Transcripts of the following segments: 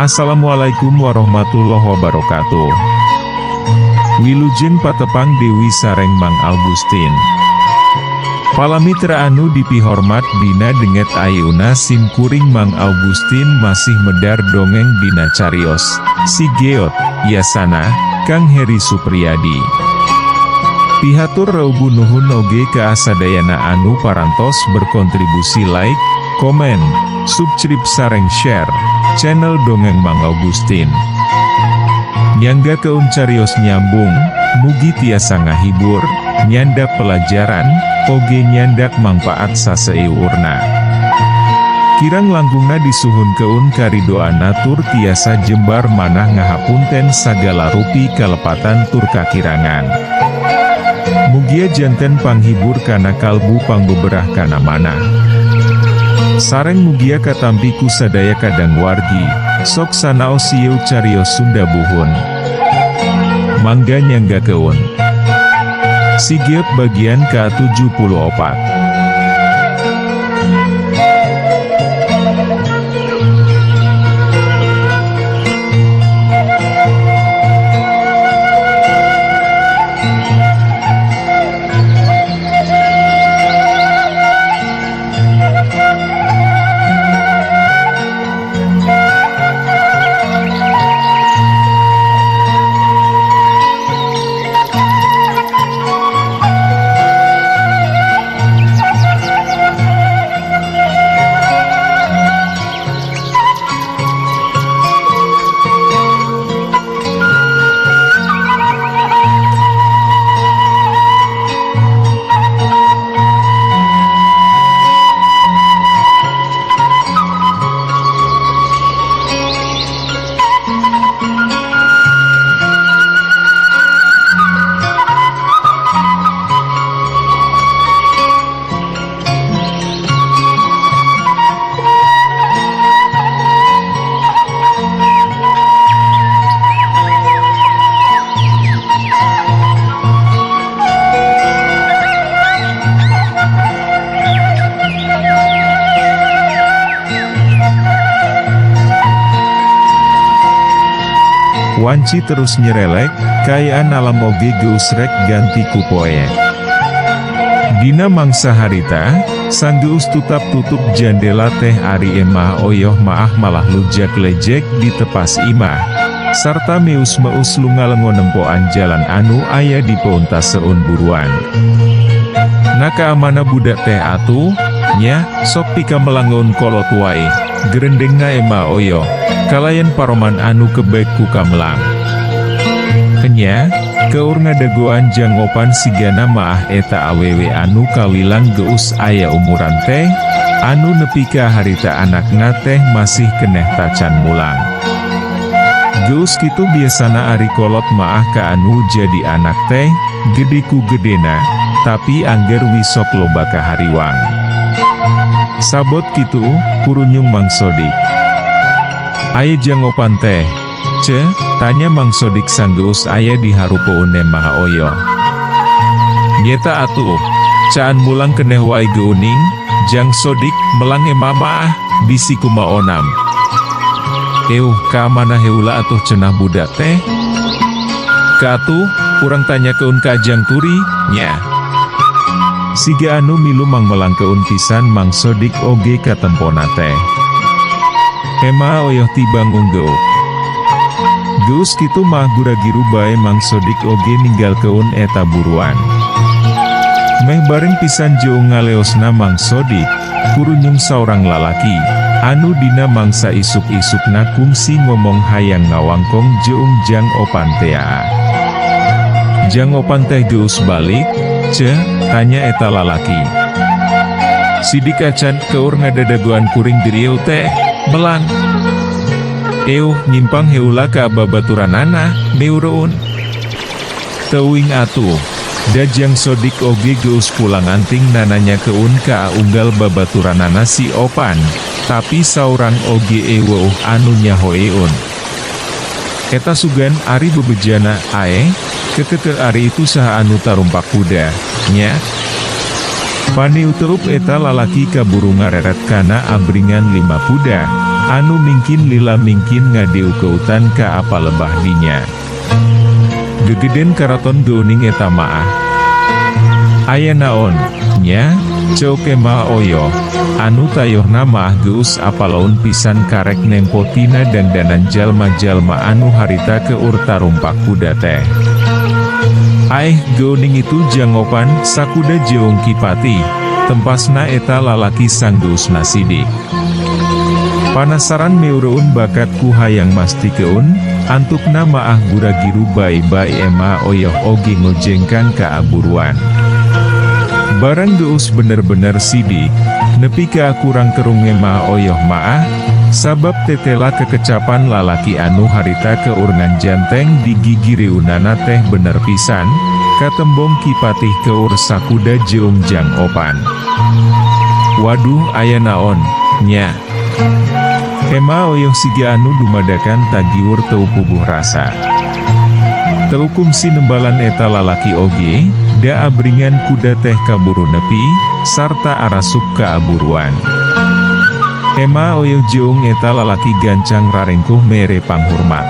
Assalamualaikum warahmatullahi wabarakatuh. Wilujeng patepang Dewi sareng Mang Augustin. Palamitra anu dipihormat dina denget ayeuna sim kuring Mang Augustin masih medar dongeng dina carios Si Geot, Yasana, Kang Heri Supriyadi. Pihatur raubu nuhun oge ka asadayana anu parantos berkontribusi like, komen, subscribe sareng share channel Dongeng Mang Augustin. Nyangga keun carios nyambung, mugi tiasa ngahibur, nyandak pelajaran, oge nyandak manfaat saseurna. Kirang langgungna disuhun keun karidoana tur tiasa jembar manah ngahapunten sagala rupi kalepatan tur kakirangan. Mugia janten panghibur kana kalbu pangbeberah kana manah. Sareng mugia katampiku sadaya kadang wargi, sok sanaos sieu carios Sunda buhun. Mangga nyangga keun. Si Geot bagian ke-74. Wanci terus nyerelek, kayaan alam oge geusrek ganti kupoe. Dina mangsa harita, sang geus tutap tutup jandela teh ari emah oyoh maah malah lujak lejek di tepas imah. Sarta meus-meus lunga-lengo nempoan jalan anu aya di peuntas seun buruan. Naka amana budak teh atuh, nya, sok pika melangon kolot wae, gerendengna emah oyoh. Kalayan paroman anu kebek ku kamelang. Kenya, keur ngadagoan jangopan sigana maah eta awewe anu kawilang geus aya umuran teh, anu nepi ka harita anakna teh masih keneh tacan mulang. Geus kitu biasana ari kolot maah ka anu jadi anak teh, gede ku gedena, tapi angger wisok loba kahariwang. Sabot kitu, kurunyung Mang Sodik. Aya jangopan teh, tanya Mang Sodik sanggeus aya di harupoune maha oyo. Nyeta atuh, caan mulang keneh wae geuning, Jang Sodik melang emama bisi kumaonam. Ka mana heula atuh cenah budak teh? Ka atuh, urang tanya keun ka Jang Turi, nya. Siga anu milu mang melang keun pisan Mang Sodik oge katempona teh. Ema oyoh tibang unggeuk. Geus kitu mah gura-giru bae Mang Sodik oge ninggal keun eta buruan. Meh bareng pisan jeung ngaleosna Mang Sodik, kurunyung saurang lalaki, anu dina mangsa isuk-isukna kungsi ngomong hayang ngawangkong jeung Jang Opan teh. Jang Opan teh geus balik, tanya eta lalaki. Sidik acan keur ngadadagoan kuring dirieu teh. Melang. Nyimpang heula ka babaturanana, neureun. Teuing atuh, da Jang Sodik oge geus pulang anting nananya keun ka unggal babaturanana si Opan, tapi saurang oge eweuh anu nyahoeun. Eta sugan ari bebejana kekeke ari itu saha anu tarumpak kuda, nya. Pani uterup eta lalaki kaburu ngareret kana abringan 5 kuda, anu mingkin lila mingkin ngadeu keutan ka apa lebah dinya. Gegeden karaton geuning eta maah. Aya naon, nya, ceuk ema oyo, anu tayohna maah geus apalaun pisan karek nempo tina dandanan jalma-jalma anu harita keur tarumpak kuda teh. Aih geuning itu jangopan sakuda jeung Kipati, tempasna eta lalaki sanggeusna sidik. Panasaran meureun bakatku hayang mastikeun, antukna maah gura-giru bai-bai ema oyoh oge ngojengkan ka aburuan. Barang geus bener-bener sidik, nepi ka kurang kerung ema oyoh maah, sabab tetela kekecapan lalaki anu harita keurngan janteng di gigi reunana teh bener pisan, katembong Kipatih keur sakuda jeung jang opan. Waduh aya naon, nya. Ema oyoh siga anu dumadakan tagiur teu puguh rasa. Teukum si nembalan eta lalaki oge, da abringan kuda teh kaburu nepi, sarta arasup ka aburuan. Ema oyoh jeung eta lalaki gancang rarengkuh mere panghormat.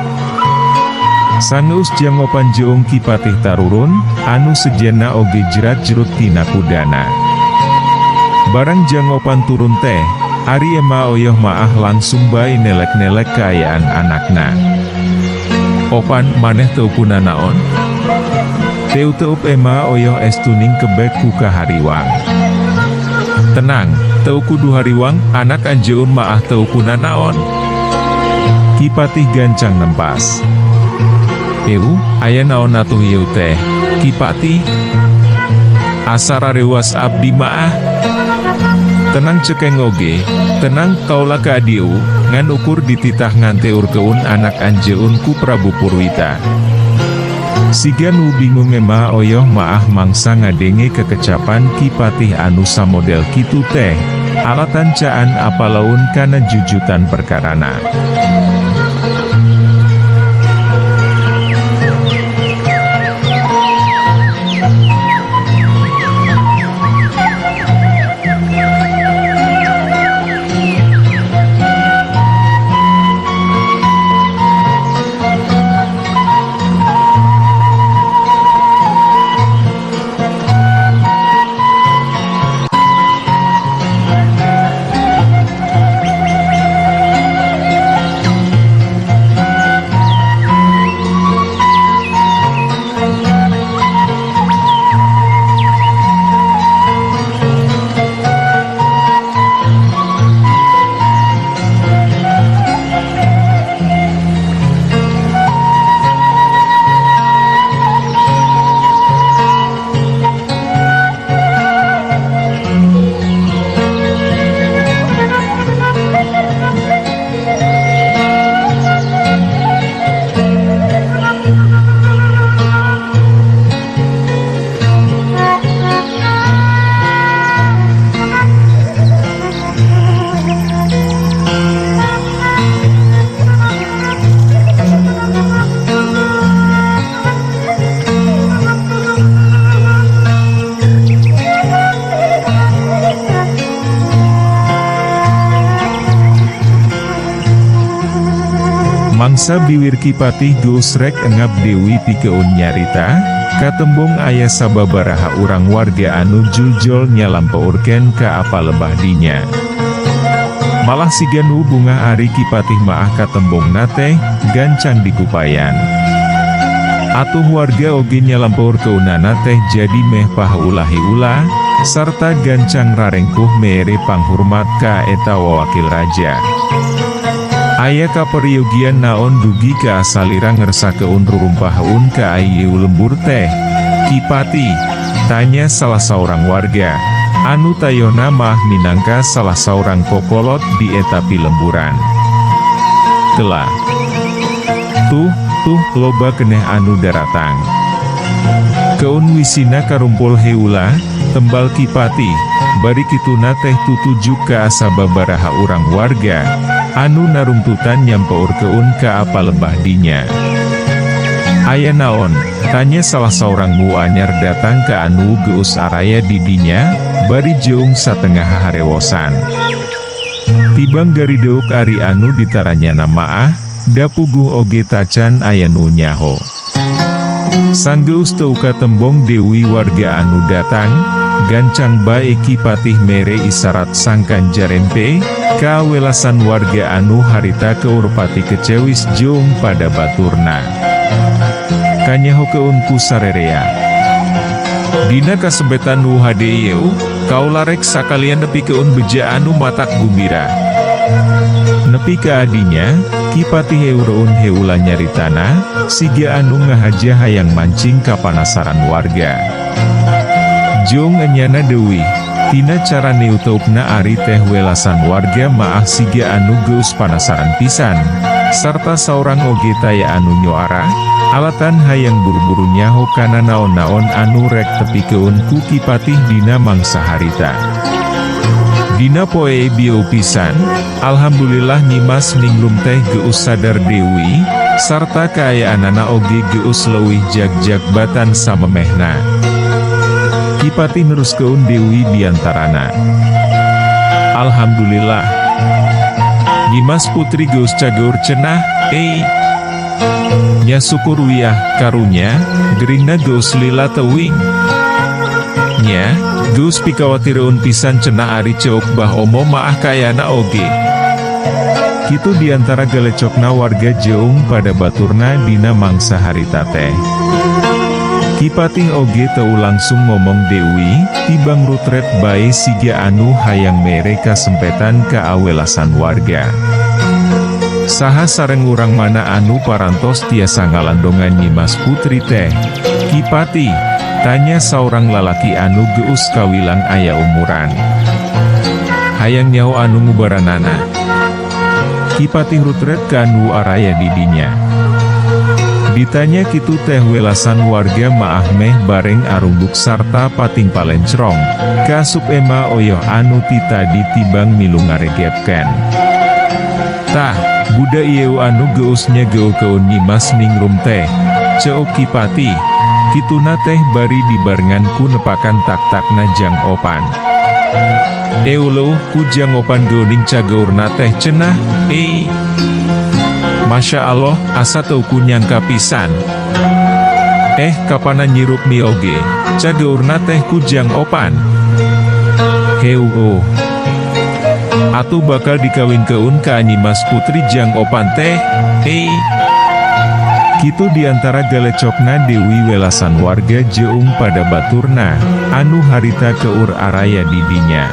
Sangeus jangopan jeung Kipatih tarurun, anu sejenna oge jerat-jerut tina kudana. Barang jangopan turun teh, ari ema oyoh maah langsung bae nelek-nelek kaayaan anakna. Opan maneh teu kuna naon? Teu-teup ema oyoh estuning kebek ku kahariwang. Tenang, teu kudu hariwang, anak anjeun maah teu kuna naon. Kipatih gancang nempas. Aya naon atuh ieu teh, Kipati? Asara rewas abdi maah. Tenang cekeng oge, tenang kaulah ka adiu, ngan ukur dititah nganteur keun anak anjeun ku Prabu Purwita. Siga nu bingung ema oyoh maah mangsa ngadenge kekecapan Kipatih anu samodel kitu teh, alatan caan apalaun kana jujutan perkarana. Mangsa biwir Kipatih geus rek engap Dewi pikeun nyarita, katembong aya sababaraha urang warga anu juljol nyalampaurkeun ka apa lebah dinya. Malah siga nu bunga ari Kipatih maah katembong nate, gancang dikupayan. Atuh warga oge nyalampaur keunana teh jadi meh pahaulahi ulah, sarta gancang rarengkuh mere panghormat ka eta wawakil raja. Aya kaperyogian naon dugi ka asalira ngersakeun rurumpahaun ka ayew lembur teh, Kipati? Tanya salah seorang warga, anu tayona mah minangka salah seorang kokolot di eta pilemburan. Telah. Tuh, loba keneh anu daratang. Keun wisina karumpul heula, tembal Kipati, bari kituna teh tutujuk ka sababaraha urang warga, anu narumputan nyampaur keun ka apa lebah dinya. Aya naon? Tanya salah seorang nu anyar datang ke anu geus araya di dinya, bari jeung satengah harewosan. Tibang garideuk ari anu ditaranya nama da puguh oge tacan aya nu nyaho. Sanggeus teuka tembong Dewi warga anu datang, gancang bae Kipatih mere isarat sangkan jarempe, kawelasan warga anu harita keurpati kecewis jong pada baturna. Kanyaho keunku sarerea. Dina kasebetan nu hadeu, kaularek sakalian nepi keun beja anu matak gumbira. Nepi ka adinya, Kipatih heureun heula nyaritana, siga anu ngahaja hayang mancing kapanasaran warga. Jong enyana Dewi, tina cara neuteupna ari teh welasan warga maah siga anu geus panasaran pisan, sarta saurang oge taya anu nyoara, alatan hayang buru-buru nyaho kana naon-naon anu rek tepikeun ku Kipatih dina mangsa harita. Dina poe bio pisan, alhamdulillah nyimas ninglum teh geus sadar Dewi, sarta kaayaanana oge geus leuwih jag-jagbatan samemehna. Kipatih neruskeun Dewi diantarana. Alhamdulillah. Nyimas putri geus cagur cenah, nya syukur wiyah karunya, geringna geus lila teuing. Nya, geus pikawatireun pisan cenah ari ceuk bah omo maah kayana oge. Kitu diantara galecokna warga jeung pada baturna dina mangsa harita teh. Kipatih oge teu langsung ngomong Dewi, tibang rutret bae siga anu hayang mere kasempetan kaawelasan warga. Saha sareng urang mana anu parantos tiasa ngalandongan nyimas putri teh? Kipatih, tanya saurang lalaki anu geus kawilang aya umuran. Hayang nyaho anu ngubaranana. Kipatih rutret ka anu araya didinya. Ditanya kitu teh welasan warga maah meh bareng arumbuk sarta pating palencrong, kasup ema oyoh anu tita ditibang milu ngaregepken. Tah, buda ieu anu geusnya geukeun nyimas ningrum teh, ceuk Kipatih, kituna teh bari dibarengan ku nepakan tak-takna jang opan. Euloh ku jang opan geuning cageurna teh cenah, Masya Allah, asa teu ku nyangka pisan. Kapana nyirup mi oge, cageurna teh ku jang opan. Atuh bakal dikawinkeun ka nyimas putri jang opan teh, Kitu diantara galecokna Dewi welasan warga jeung pada baturna, anu harita keur araya didinya.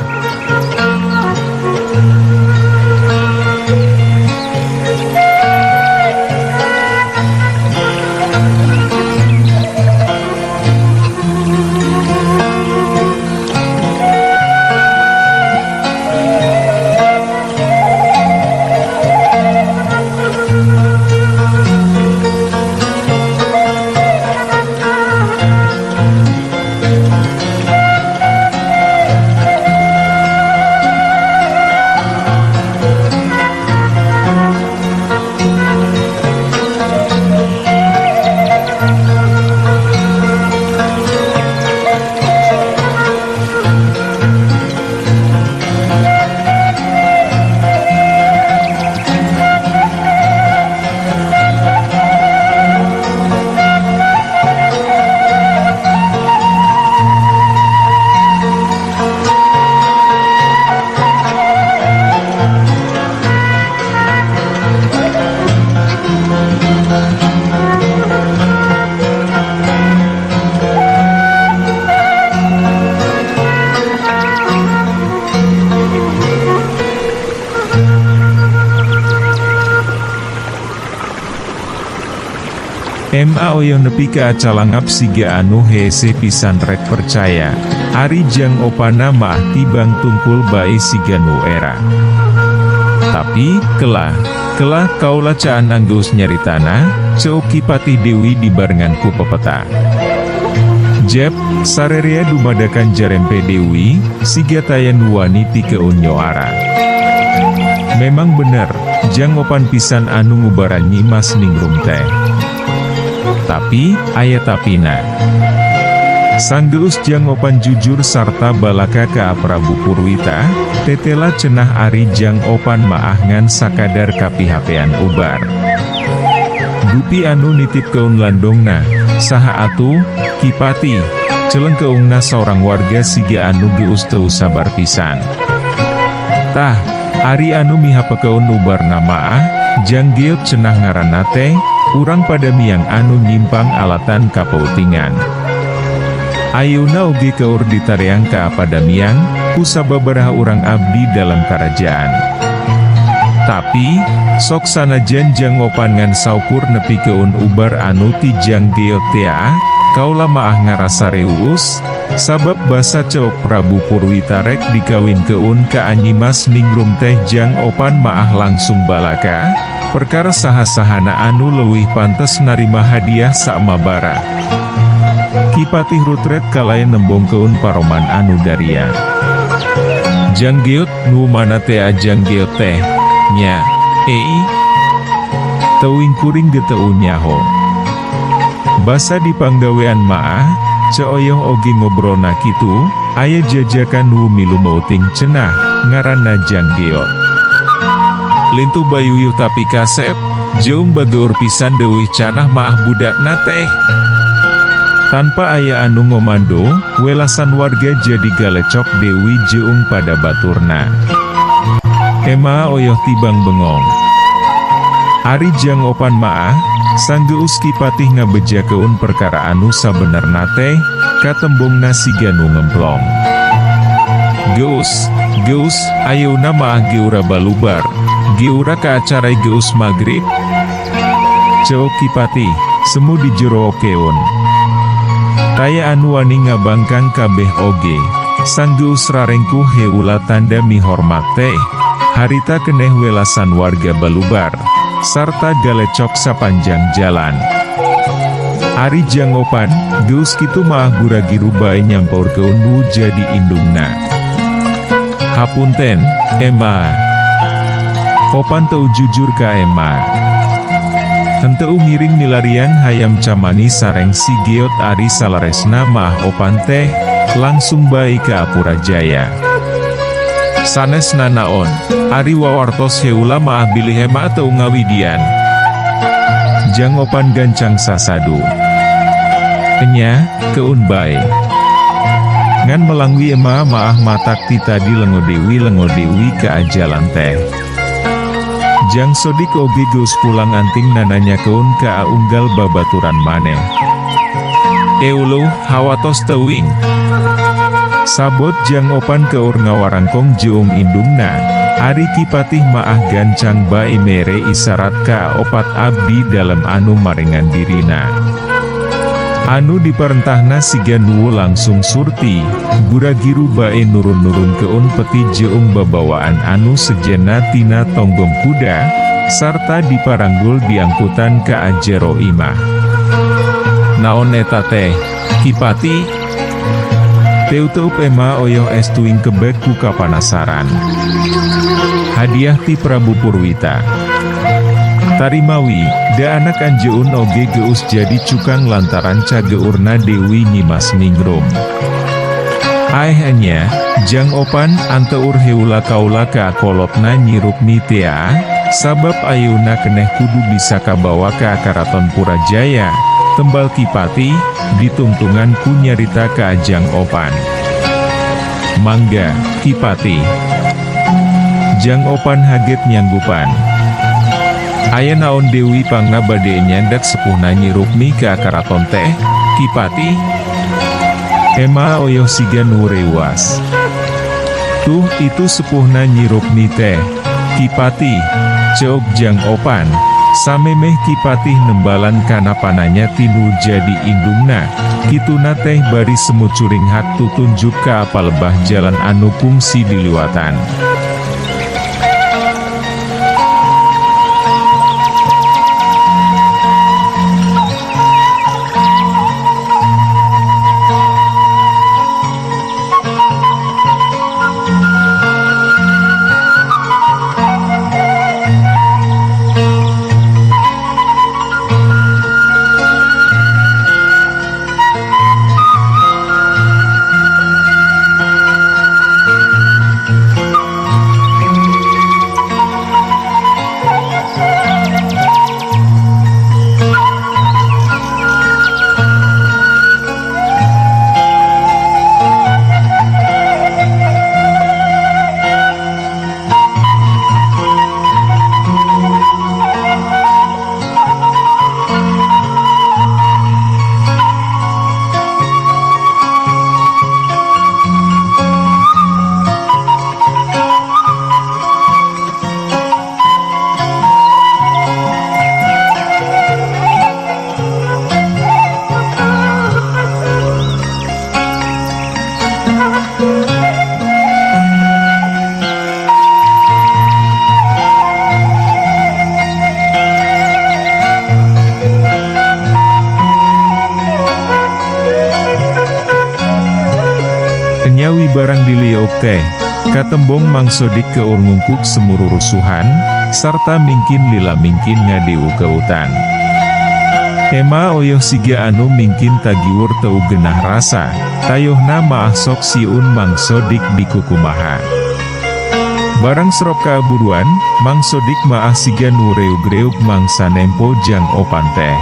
Ma oyo nepi ka calangap siga anu hese pisan rek percaya, ari jang opana maah tibang tungkul bae siga nu era. Tapi, kelah kaula caan anggeus nyaritana, ceuk Kipatih Dewi dibarengan ku pepeta. Jep, sarerea dumadakan jarempe Dewi, siga taya nuwani ti keun nyoara. Memang bener, jang opan pisan anu ngubaran nyimas ningrum teh. Tapi, aya tapina. Sanggeus jang opan jujur sarta balaka ka Prabu Purwita, tetela cenah ari jang opan maah ngan sakadar kapihapean ubar. Gupi anu nitip keun landongna, saha atuh, Kipati, celeng keungna seorang warga siga anu geus teu sabar pisan. Tah, ari anu mihapekeun ubarna maah, jang geot cenah ngaranna teh, urang pada miang anu nyimpang alatan kapeutingan. Ayeuna oge keur ditareang ka Padamiang, ku sababaraha urang abdi dalam kerajaan. Tapi, sok sanajan jang opan ngan saukur nepi keun ubar anu ti jang geot tea, kaula maah ngarasa reuus, sabab basa ceok Prabu Purwita rek dikawin keun ka Anyimas Ningrum teh jang opan maah langsung balaka, perkara saha-sahana anu leuwih pantes narima hadiah saemabara. Kipatih Rutret kalaya nembong keun paroman anu daria. Jang geot nu mana tea jang geot teh, nya, teuing kuring geteu nyaho. Basa di panggawean maah, ceoyoh oge ngobrolna kitu, aya jajakan nu milu meuting cenah, ngaranna jang geot. Lintu bayuyuh tapi kasep, jeung bageur pisan deuwih canah maah budakna teh. Tanpa aya anu ngomando, welasan warga jadi galecok Dewi jeung pada baturna. Ema oyoh tibang bengong. Ari jang opan maah, sanggeus Kipatih ngabeja keun perkara anu sabenerna teh, katembongna siga nu ngemplong. Geus, ayeuna maah geura balubar, geura ka acara geus magrib. Ceok Kipatih, semu di jero keun. Taya anu wani ngabangkang kabeh oge, sanggeus rarengku heula tanda mihormat teh, harita keneh welasan warga balubar, sarta galecok sapanjang jalan. Ari jang opan, geus kitu maah gura-giru bae nyampur keun nu jadi indungna. Hapunten, Emma. Opan teu jujur ka Emma. Henteu ngiring milarian hayam camani sareng si geot ari salaresna maah opan teh, langsung bae ka Apurajaya. Sanesna naon, ari wawartos heula maah bilih Emma teu ngawidian. Jang opan gancang sasadu. Enya, keun bae. Ngan melangwi Emma maah matak ti tadi lengodewi ka ajalan teh. Jang sodik oge geus pulang anting nananya keun ka unggal babaturan maneh. Euluh hawatos teuing. Sabot jang opan keur ngawarangkong jeung indungna, ari Kipatih maah gancang bae mere isarat ka opat abdi dalam anu marengan dirina. Anu diperentahna siga nuwu langsung surti, gura-giru bae nurun-nurun keun peti jeung babawaan anu sejena tina tonggom kuda, sarta diparanggul diangkutan ka ajero imah. Naon eta teh, Kipati? Teu-teu Emma oyoh estuing kebek ku kapanasaran. Hadiah ti Prabu Purwita. Tarimawi, da anak anjeun oge geus jadi cukang lantaran cageurna Dewi Nyimas Ningrum. Aehnya, jang opan anteur heula kaula ka kolotna nyirupni tea, sabab ayeuna keneh kudu bisa kabawa ka Karaton Purajaya, tembal Kipati, ditungtungan ku nyarita ka jang opan. Mangga, Kipati. Jang opan haget nyanggupan. Aya naon Dewi pangna bade nyandak sepuhna nyirupni ka karaton teh, Kipati? Emma oyoh siga nu rewas. Tuh itu sepuhna nyirupni teh, Kipati, ceok jang opan, samemeh Kipatih nembalan kana pananya tinu jadi indungna, kituna teh bari semu curing hak tutunjuk ka apa lebah jalan anu kungsi diliwatan. teh, katembong Mang Sodik keur ngungkuk semuru rusuhan, sarta mingkin lila mingkin ngadeu keutan. Ema oyoh siga anu mingkin tagiur teu genah rasa, tayohna maah sok siun Mang Sodik bikukumaha. Barang serop kaburuan, Mang Sodik maah siga nu reug-reug mangsa nempo jang opan teh.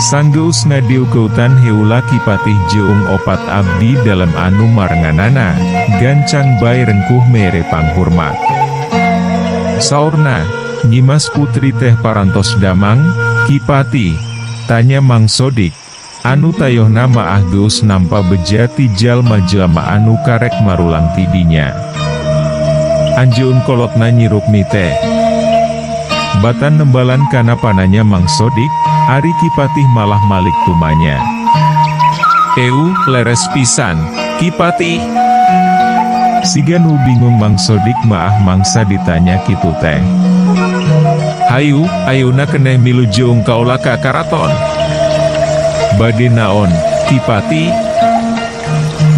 Sanggeus ngadiu keutan heula Kipatih jeung opat abdi dalam anu marenganana, gancang bae rengkuh mere panghormat. Saurna, nyimas putri teh parantos damang, Kipatih, tanya Mang Sodik, anu tayohna maah geus nampa bejati jalma-jalma anu karek marulang tidinya. Anjeun kolotna Nyi Rukmi teh. Batan nembalan kana pananya Mang Sodik, ari Kipatih malah malik tumanya. Leres pisan, Kipatih. Siga nu bingung Mang Sodik maah mangsa ditanya kitu teh. Hayu, ayuna keneh milu jeung kaula ka karaton. Bade naon, Kipatih?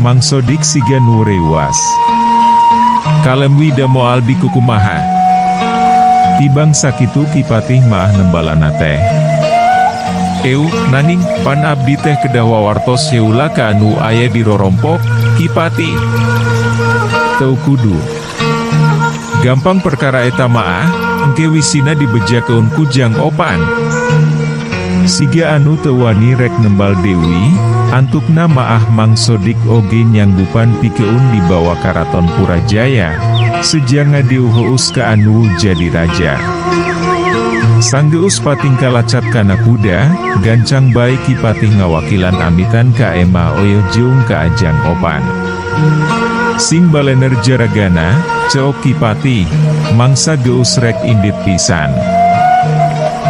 Mang Sodik siga nu rewas. Kalem wida moal bikukumaha. Tibang sakitu Kipatih maah nembalana teh. Naning, pan abdi teh kedah wawartos heula ka anu aya di rorompok, Kipatih. Teu kudu. Gampang perkara eta maah, engke wisina dibejakeun ku Jang Opan. Siga anu teu wani rek nembal deui, antukna maah Mang Sodik oge nyanggupan pikeun dibawa karaton Purajaya, sejang ngadiu heus ka anu jadi raja. Sanggeus patingkah lacat kana kuda, gancang bae Kipatih ngawakilan amitan ka ema oyoh jeung ka Jang Opan. Sing balener jaragana, ceok Kipatih, mangsa geus rek indit pisan.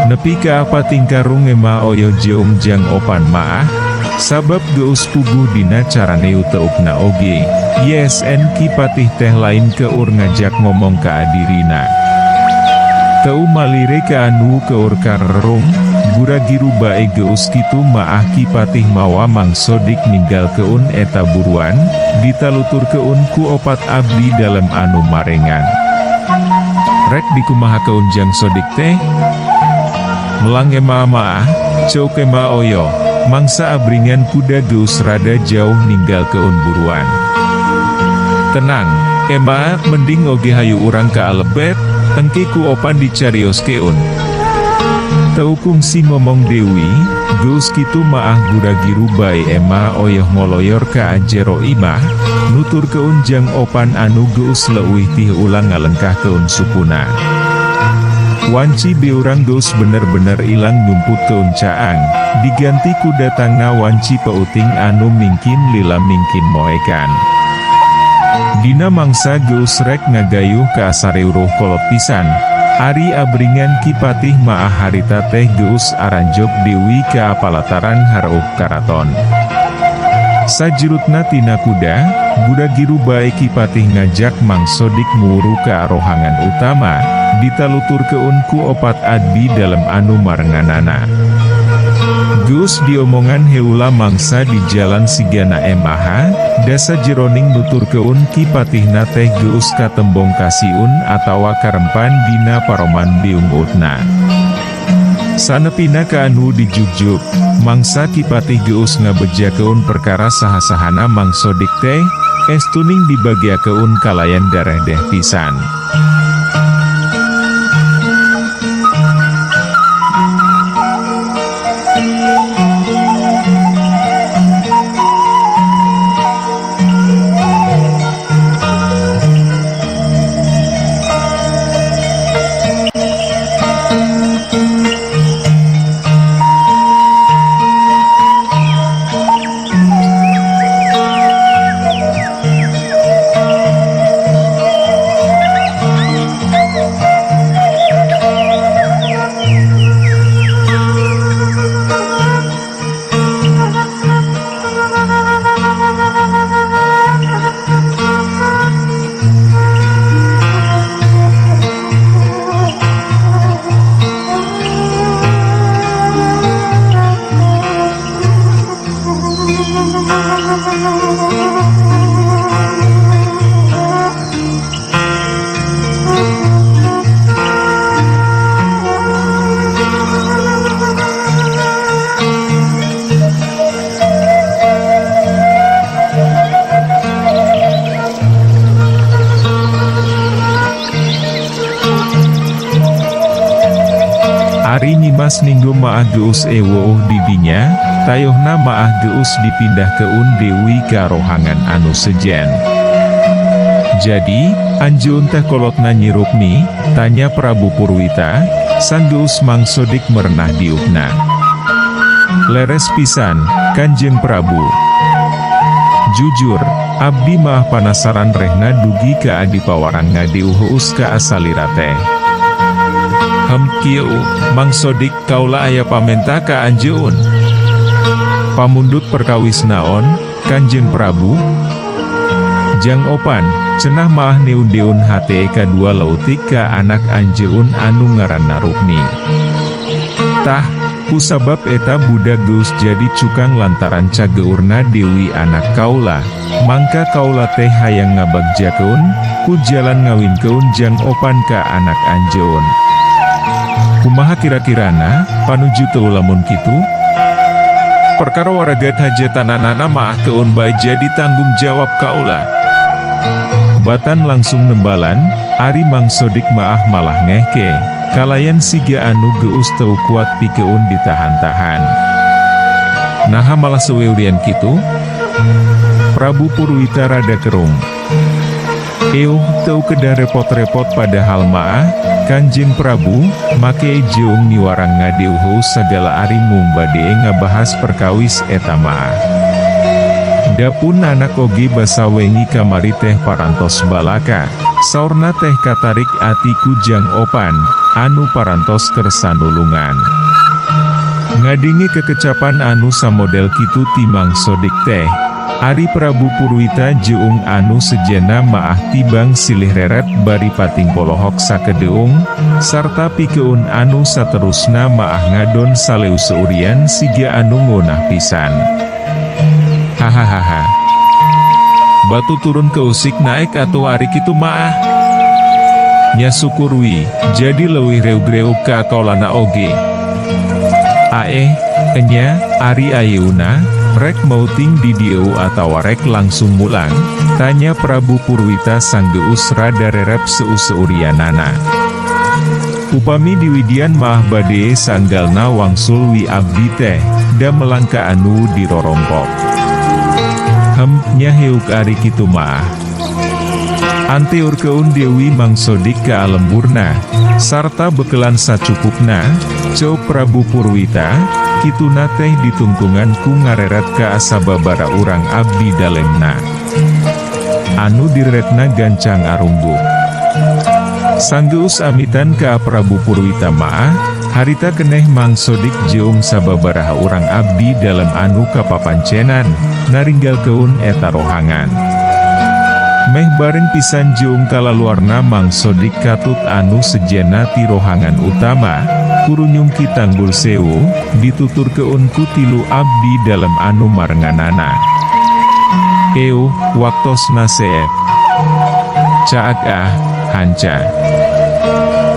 Nepi ka apa tingkarung ema oyoh jeung Jang Opan maah, sabab geus puguh dina carane uteukna oge, YSN Kipatih teh lain keur ngajak ngomong ka adirina. Teu malire ka anu keur karerung, gura-giru bae geus kitu maah Kipatih mawa Mang Sodik ninggalkeun eta buruan, ditaluturkeun ku opat abdi dalam anu marengan. Rek dikumahakeun Jang Sodik teh? Melang ema maah, ceuk ema oyo, mangsa abringan kuda geus rada jauh ninggalkeun buruan. Tenang, ema mending oge hayu urang ka alebet, engke ku opan dicarioskeun. Teu kungsi ngomong deui, geus kitu maah gura-giru bae ema oyoh ngoloyor ka jero imah, nuturkeun Jang Opan anu geus leuwih tih ulang ngalengkahkeun sukuna. Wanci beurang geus bener-bener ilang nyumput keun caang, diganti ku datangna wanci peuting anu mingkin lila mingkin moekan. Dina mangsa geus rek ngagayuh ka sareuruh kolot pisan, ari abringan Kipatih maah harita teh geus aranjog deui ka palataran hareup karaton. Sajurutna tina kuda, gura-giru bae Kipatih ngajak Mang Sodik nguru ka rohangan utama, ditaluturkeun ku opat abdi dalam anu marenganana. Geus diomongan heula mangsa di jalan sigana emaha, dasa jeroning nuturkeun Kipatihna teh geus katembong kasiun atawa karempan dina paroman biungutna. Sanepina ka anu dijugjuk, mangsa Kipatih geus ngabejakeun perkara saha-sahana Mang Sodik teh, estuning dibagiakeun kalayan dareh deh pisan. Ari nyimas ninggo maah geus eweuh didinya, tayohna maah geus dipindah keun Dewi ka rohangan anu sejen. Jadi, anjeun teh kolotna Nyi Rukmi, tanya Prabu Purwita, sanggeus Mang Sodik merenah diupna. Leres pisan, Kanjeng Prabu. Jujur, abdi mah panasaran rehna dugi ka adipawarang ngadiuheus ka asalira teh. Kieu, Mang Sodik kaula aya pamenta ka anjeun. Pamundut perkawis naon, Kanjeng Prabu? Jang Opan, cenah maah neun-deun hate kadua lautik ka anak anjeun anu ngaranna Rukmi. Tah, kusabab eta budak geus jadi cukang lantaran cageurna Dewi anak kaula, mangka kaula teh hayang ngabagjakeun, ku jalan ngawinkeun Jang Opan ka anak anjeun. Kumaha kira-kirana, panuju teu lamun kitu? Perkara waragat hajatanana maah keun bae jadi tanggung jawab kaula. Batan langsung nembalan, Ari Mang Sodik maah malah ngehke, kalayan siga anu geus teu kuat pikeun ditahan-tahan. Naha malah seweudian kitu? Prabu Purwita rada kerung. Teu kedah repot-repot padahal maah, Kanjeng Prabu, make jeung niwarang ngadeuheuh sagala ari mumbade ngabahas perkawis eta maah. Dapun anak oge basa wengi kamari teh parantos balaka, saurna teh katarik atiku Jang Opan, anu parantos kersa nulungan. Ngadingi kekecapan anu samodel kitu ti Mang Sodik teh, Ari Prabu Purwita jeung anu sejena maah tibang silih reret bari pating polohok sakedeung, sarta pikeun anu saterusna maah ngadon saleu seurian siga anu ngunah pisan. Hahaha. Batu turun ke usik naik atau ari kitu maah. Nya syukurwi, jadi leuwih reug-reug ka kaulana oge. Enya, ari ayeuna, rek mauting di dieu atawa rek langsung mulang, tanya Prabu Purwita sanggeus rada rerep seuseurianana. Upami diwidian maah bade sanggalna wangsul wi abdi teh, da melangka anu dirorompok. Nya heuk ari kitu maah. Anteur keun Dewi Mang Sodik ka alemburna, sarta bekelan sacukupna, ceu Prabu Purwita, kituna teh ditungtungan ku ngareret ka asababara urang abdi dalemna. Anu diretna gancang arungguk. Sanggeus amitan ka Prabu Purwita maah, harita keneh Mang Sodik jeung sababaraha urang abdi dalam anu kapapancenan, naringgal keun eta rohangan. Meh bareng pisan jeung kalaluarna Mang Sodik katut anu sejena ti rohangan utama, kurunyung Kitanggul Sewu, ditutur keun ku tilu abdi dalam anu marenganana. Waktosna seep. Caak hanca.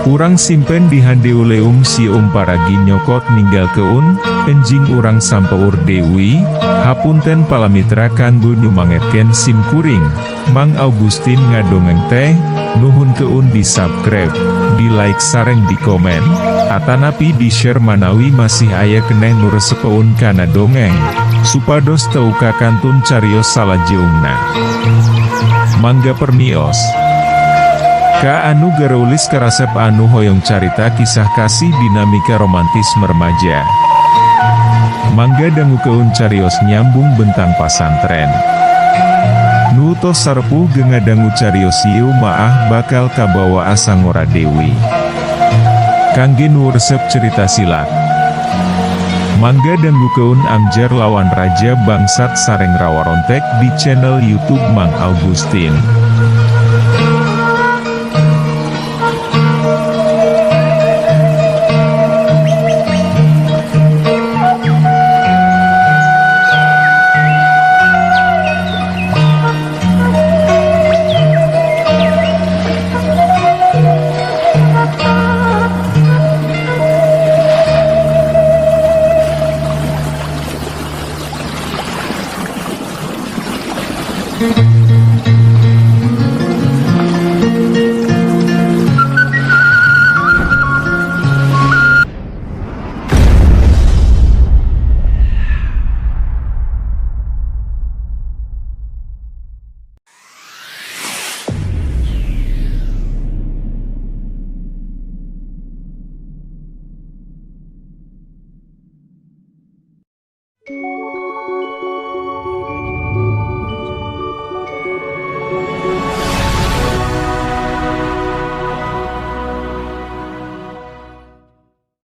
Urang simpen di handeuleum sium paragi nyokot ninggal keun, enjing urang sampeur Dewi, hapunten palamitra kanggo nyumangetken sim kuring, Mang Augustin ngadongeng teh, nuhun keun di subscribe, di like sareng di komen, atanapi di share manawi masih aya keneh nu resepeun kana dongeng, supados teu kakantun carios salajeungna. Mangga permios. Ka anu gareulis karasep anu hoyong carita kisah kasih dinamika romantis mermaja. Mangga dangu keun carios nyambung bentang pasantren. Nu tos sarpuh gengadangu carios ieu maah bakal kabawa asangora Dewi. Kangge nu resep cerita silat. Mangga dangu keun amjar lawan Raja Bangsat sareng Rawarontek di channel YouTube Mang Augustin.